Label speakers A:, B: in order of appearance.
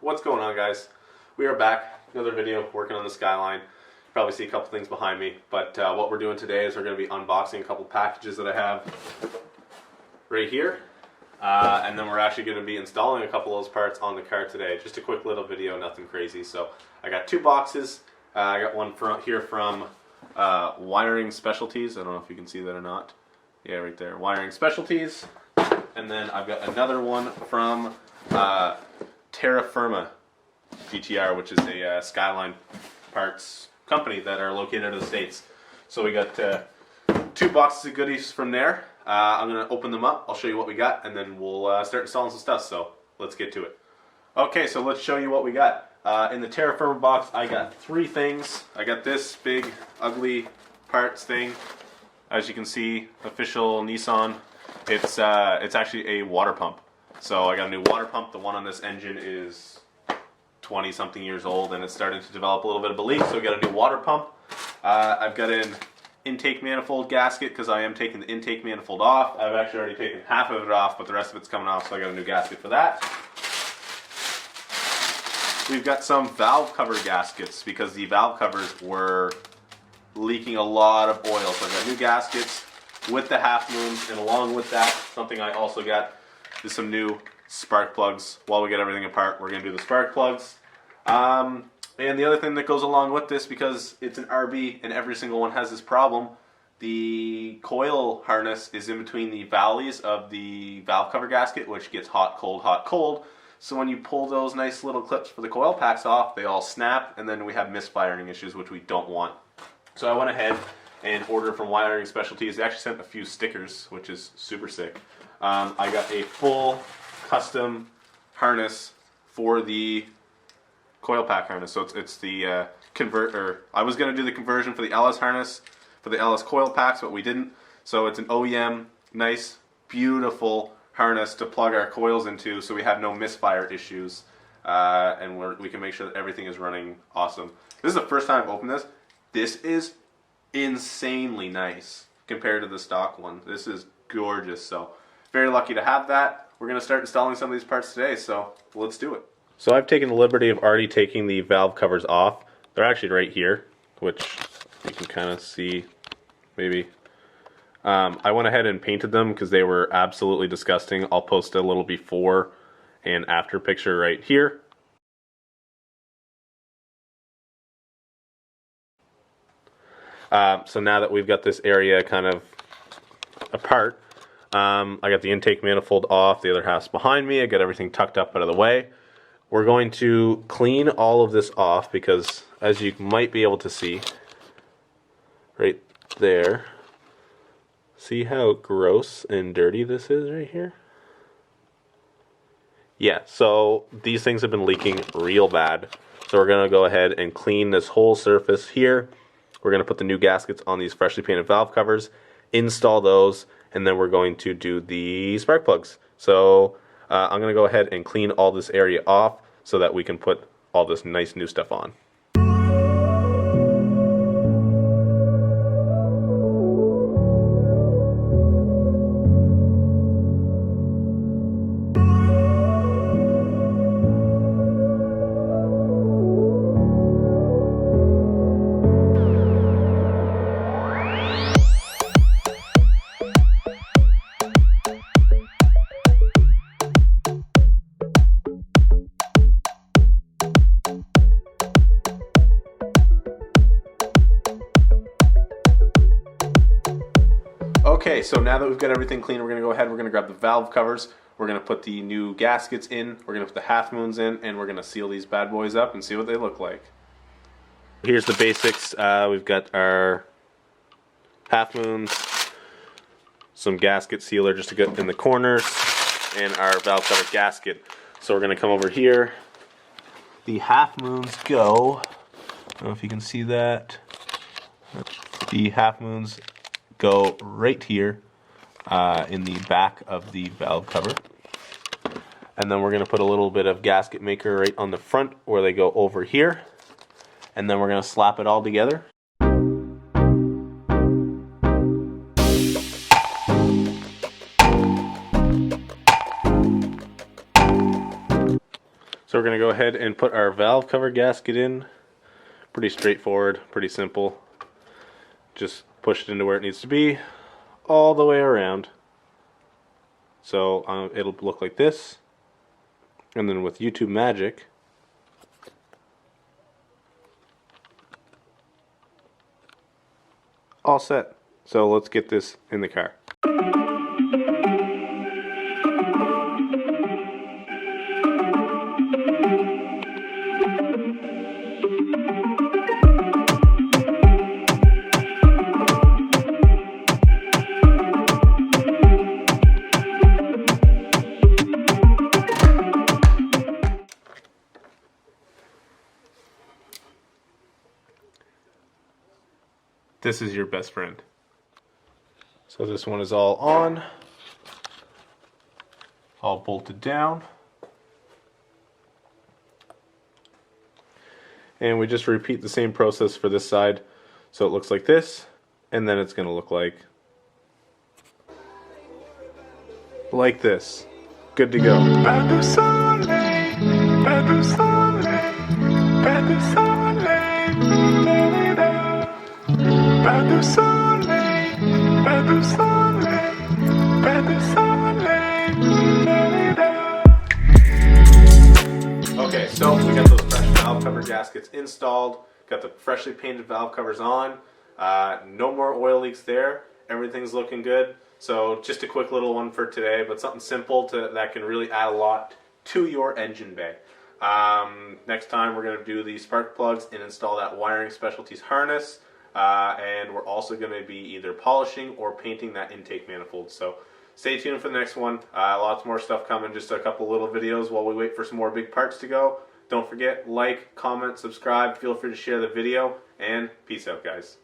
A: What's going on, guys? We are back, another video working on the Skyline. You probably see a couple things behind me, but what we're doing today is we're going to be unboxing a couple packages that I have right here, and then we're actually going to be installing a couple of those parts on the car today. Just a quick little video, nothing crazy. So I got two boxes. I got one from Wiring Specialties. I don't know if you can see that or not. Yeah, right there, Wiring Specialties. And then I've got another one from Terra Firma GTR, which is a Skyline parts company that are located in the States. So we got two boxes of goodies from there. I'm going to open them up, I'll show you what we got, and then we'll start installing some stuff. So let's get to it. Okay, so let's show you what we got. In the Terra Firma box, I got three things. I got this big, ugly parts thing. As you can see, official Nissan. It's actually a water pump. So I got a new water pump. The one on this engine is 20 something years old and it's starting to develop a little bit of a leak, so we got a new water pump. I've got an intake manifold gasket because I am taking the intake manifold off. I've actually already taken half of it off, but the rest of it's coming off, so I got a new gasket for that. We've got some valve cover gaskets because the valve covers were leaking a lot of oil, so I've got new gaskets with the half moons, and along with that, something I also got is some new spark plugs. While we get everything apart, we're going to do the spark plugs. And the other thing that goes along with this, because it's an RB and every single one has this problem, the coil harness is in between the valleys of the valve cover gasket, which gets hot, cold, hot, cold. So when you pull those nice little clips for the coil packs off, they all snap, and then we have misfiring issues, which we don't want. So I went ahead and ordered from Wiring Specialties. They actually sent a few stickers, which is super sick. I got a full custom harness for the coil pack harness. So it's the converter. I was going to do the conversion for the LS harness, for the LS coil packs, but we didn't. So it's an OEM, nice, beautiful harness to plug our coils into so we have no misfire issues. And we can make sure that everything is running awesome. This is the first time I've opened this. This is insanely nice compared to the stock one. This is gorgeous. So very lucky to have that. We're going to start installing some of these parts today, so let's do it. So I've taken the liberty of already taking the valve covers off. They're actually right here, which you can kind of see maybe. I went ahead and painted them because they were absolutely disgusting. I'll post a little before and after picture right here. So now that we've got this area kind of apart, I got the intake manifold off, the other half's behind me, I got everything tucked up out of the way. We're going to clean all of this off because, as you might be able to see, right there, see how gross and dirty this is right here? Yeah, so these things have been leaking real bad. So we're going to go ahead and clean this whole surface here. We're going to put the new gaskets on these freshly painted valve covers, install those, and then we're going to do the spark plugs. So I'm going to go ahead and clean all this area off so that we can put all this nice new stuff on. Okay, so now that we've got everything clean, we're going to go ahead, we're going to grab the valve covers, we're going to put the new gaskets in, we're going to put the half moons in, and we're going to seal these bad boys up and see what they look like. Here's the basics. We've got our half moons, some gasket sealer just to get in the corners, and our valve cover gasket. So we're going to come over here. The half moons go, I don't know if you can see that, the half moons go right here in the back of the valve cover. And then we're going to put a little bit of gasket maker right on the front where they go over here. And then we're going to slap it all together. So So we're going to go ahead and put our valve cover gasket in. Pretty straightforward, pretty simple. Just push it into where it needs to be, all the way around. So it'll look like this. And then with YouTube magic, all set. So let's get this in the car. This is your best friend. So this one is all on, all bolted down. And we just repeat the same process for this side. So it looks like this, and then it's going to look like this. Good to go. Okay, so we got those fresh valve cover gaskets installed, got the freshly painted valve covers on, no more oil leaks there, everything's looking good. So just a quick little one for today, but something simple that can really add a lot to your engine bay. Next time we're going to do the spark plugs and install that wiring specialties harness. And we're also going to be either polishing or painting that intake manifold. So stay tuned for the next one. Lots more stuff coming, just a couple little videos while we wait for some more big parts to go. Don't forget, like, comment, subscribe, feel free to share the video, and peace out, guys.